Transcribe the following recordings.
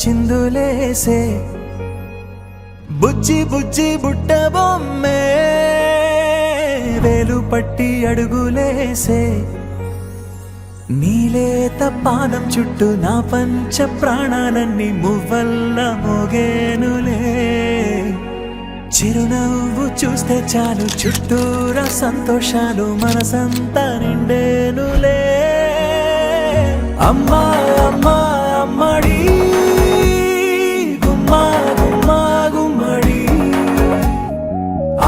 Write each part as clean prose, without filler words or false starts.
చిందులేసే బుజ్జి బుజ్జి బుట్ట బొమ్మే వేలు పట్టి అడుగులేసే నీలేత పాదం చుట్టూ నా పంచ ప్రాణాలన్నీ మువ్వల్ల మోగేనులే చిరునవ్వు చూస్తే చాలు చుట్టూరా సంతోషాలు మనసంతా నిండేనులే అమ్మా అమ్మా అమ్మడి గుమ్మా గుమ్మా గుమ్మడి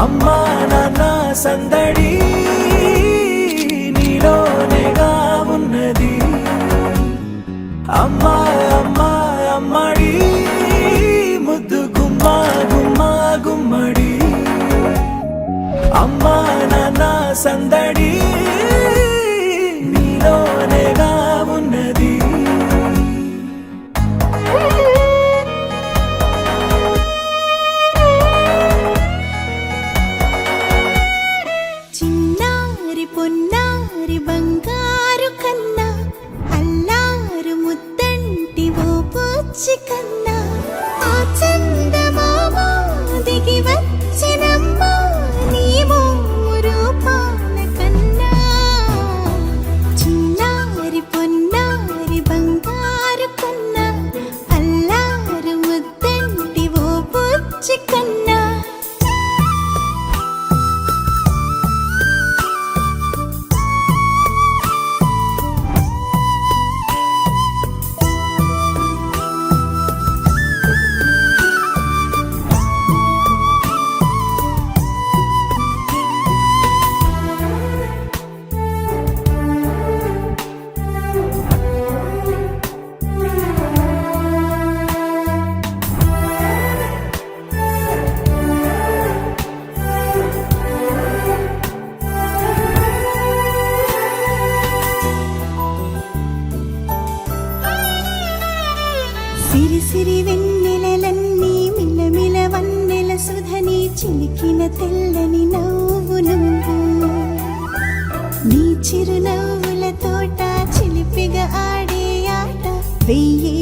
అమ్మా నాన్న సందడి నీలోనేగా ఉన్నది అమ్మా అమ్మా అమ్మడి ముద్దు గుమ్మా గుమ్మా గుమ్మడి అమ్మా నాన్న సందడి నీలోనేగా ఉన్నది చిన్నారి పొన్నారి బంగారు కన్నా అల్లారు ముద్దంటి ఓ పుచ్చి కన్నా ఆ చందమామ దిగి వచ్చినమ్మ నీ మోము రూపాల కన్నా చిన్నారి పొన్నారి బంగారు కన్నా అల్లారు ముద్దంటి ఓ పుచ్చి కన్నా సిరి సిరి వెన్నెలలన్నీ మిలమిల వన్నెల సుధని చిలికిన తెల్లని నవ్వు నువ్వు నీ చిరునవ్వుల తోట చిలిపిగా ఆడే ఆట వెయ్యి